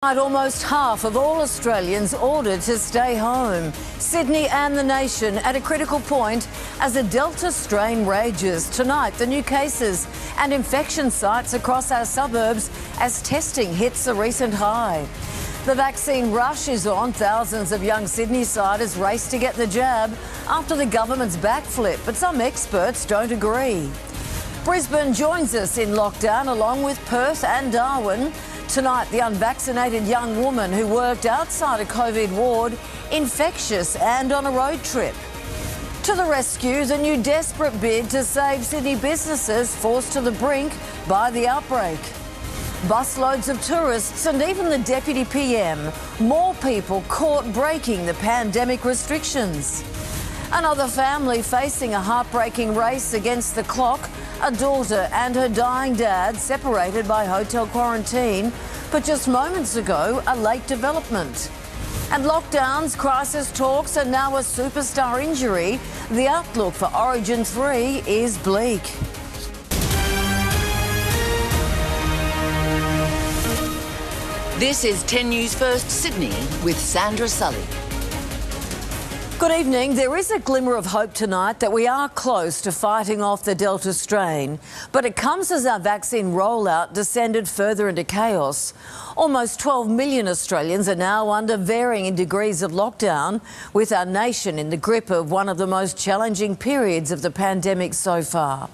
Almost half of all Australians ordered to stay home. Sydney and the nation at a critical point as a Delta strain rages. Tonight, the new cases and infection sites across our suburbs as testing hits a recent high. The vaccine rush is on. Thousands of young Sydney-siders race to get the jab after the government's backflip, but some experts don't agree. Brisbane joins us in lockdown along with Perth and Darwin. Tonight, the unvaccinated young woman who worked outside a COVID ward, infectious and on a road trip. To the rescue, the new desperate bid to save Sydney businesses forced to the brink by the outbreak. Busloads of tourists and even the Deputy PM. More people caught breaking the pandemic restrictions. Another family facing a heartbreaking race against the clock. A daughter and her dying dad separated by hotel quarantine, but just moments ago, a late development. And lockdowns, crisis talks, and now a superstar injury. The outlook for Origin 3 is bleak. This is 10 News First Sydney with Sandra Sully. Good evening. There is a glimmer of hope tonight that we are close to fighting off the Delta strain, but it comes as our vaccine rollout descended further into chaos. Almost 12 million Australians are now under varying degrees of lockdown, with our nation in the grip of one of the most challenging periods of the pandemic so far.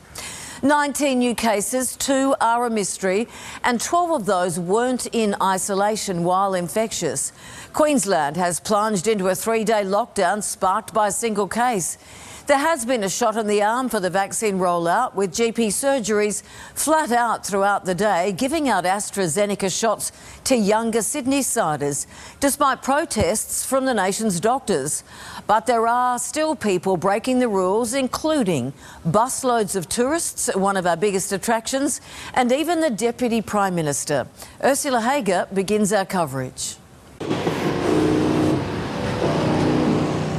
19 new cases, 2 are a mystery, and 12 of those weren't in isolation while infectious. Queensland has plunged into a 3-day lockdown sparked by a single case. There has been a shot in the arm for the vaccine rollout, with GP surgeries flat out throughout the day, giving out AstraZeneca shots to younger Sydney-siders, despite protests from the nation's doctors. But there are still people breaking the rules, including busloads of tourists, one of our biggest attractions, and even the Deputy Prime Minister. Ursula Hager begins our coverage.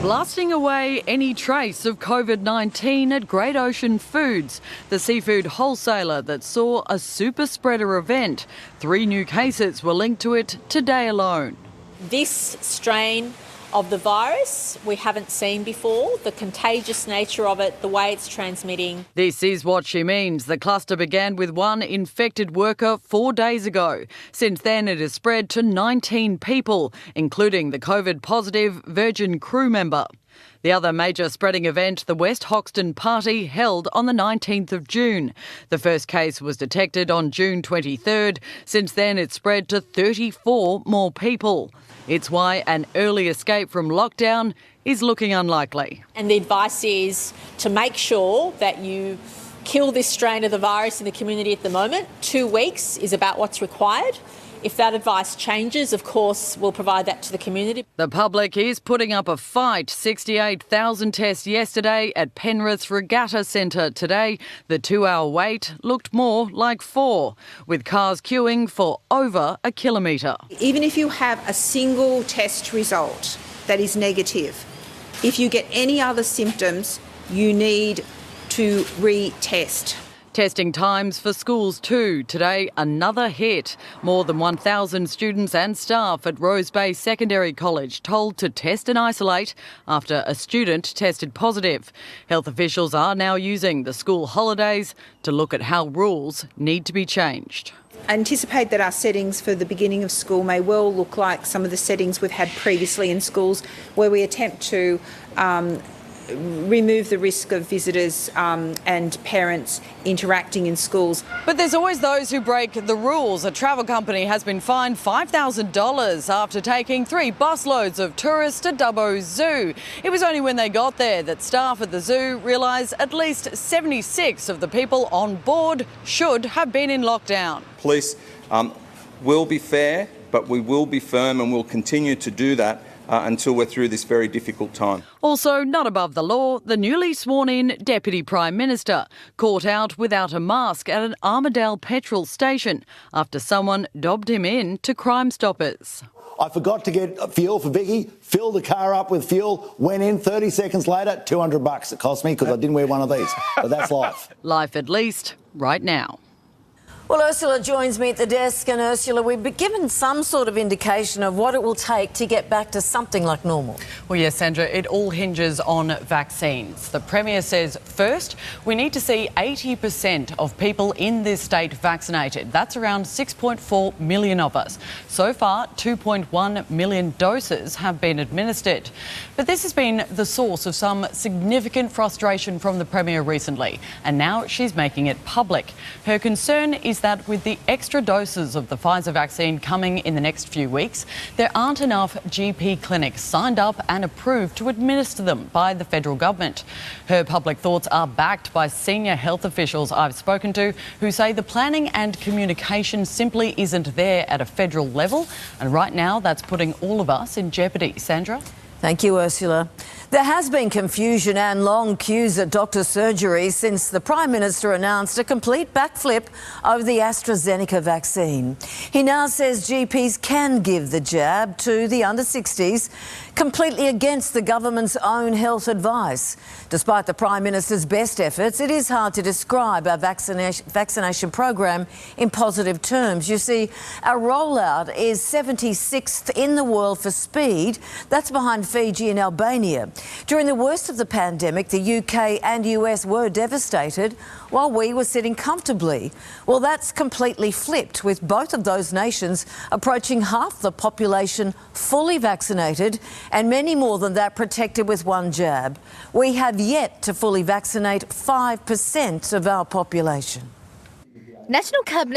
Blasting away any trace of COVID-19 at Great Ocean Foods, the seafood wholesaler that saw a super spreader event. 3 new cases were linked to it today alone. This strain of the virus we haven't seen before, the contagious nature of it, the way it's transmitting. This is what she means. The cluster began with 1 infected worker 4 days ago. Since then, it has spread to 19 people, including the COVID-positive Virgin crew member. The other major spreading event, the West Hoxton Party, held on the 19th of June. The first case was detected on June 23rd. Since then, it's spread to 34 more people. It's why an early escape from lockdown is looking unlikely. And the advice is to make sure that you kill this strain of the virus in the community at the moment. 2 weeks is about what's required. If that advice changes, of course, we'll provide that to the community. The public is putting up a fight. 68,000 tests yesterday at Penrith's Regatta Centre today. The 2-hour wait looked more like 4, with cars queuing for over a kilometre. Even if you have a single test result that is negative, if you get any other symptoms, you need to retest. Testing times for schools too. Today, another hit. More than 1,000 students and staff at Rose Bay Secondary College told to test and isolate after a student tested positive. Health officials are now using the school holidays to look at how rules need to be changed. I anticipate that our settings for the beginning of school may well look like some of the settings we've had previously in schools, where we attempt to remove the risk of visitors and parents interacting in schools. But there's always those who break the rules. A travel company has been fined $5,000 after taking 3 busloads of tourists to Dubbo Zoo. It was only when they got there that staff at the zoo realised at least 76 of the people on board should have been in lockdown. Police will be fair, but we will be firm, and we'll continue to do that until we're through this very difficult time. Also not above the law, the newly sworn-in Deputy Prime Minister, caught out without a mask at an Armidale petrol station after someone dobbed him in to Crime Stoppers. I forgot to get fuel for Vicky, filled the car up with fuel, went in 30 seconds later, $200 it cost me because I didn't wear one of these. But that's life. Life at least, right now. Well, Ursula joins me at the desk, and Ursula, we've been given some sort of indication of what it will take to get back to something like normal. Well, yes, Sandra, it all hinges on vaccines. The Premier says first, we need to see 80% of people in this state vaccinated. That's around 6.4 million of us. So far, 2.1 million doses have been administered. But this has been the source of some significant frustration from the Premier recently, and now she's making it public. Her concern is that with the extra doses of the Pfizer vaccine coming in the next few weeks, there aren't enough GP clinics signed up and approved to administer them by the federal government. Her public thoughts are backed by senior health officials I've spoken to who say the planning and communication simply isn't there at a federal level, and right now that's putting all of us in jeopardy. Sandra? Thank you, Ursula. There has been confusion and long queues at doctors' surgeries since the Prime Minister announced a complete backflip over the AstraZeneca vaccine. He now says GPs can give the jab to the under 60s, completely against the government's own health advice. Despite the Prime Minister's best efforts, it is hard to describe our vaccination program in positive terms. You see, our rollout is 76th in the world for speed. That's behind Fiji and Albania. During the worst of the pandemic, the UK and US were devastated while we were sitting comfortably. Well, that's completely flipped, with both of those nations approaching half the population fully vaccinated and many more than that protected with one jab. We have yet to fully vaccinate 5% of our population. National Cabinet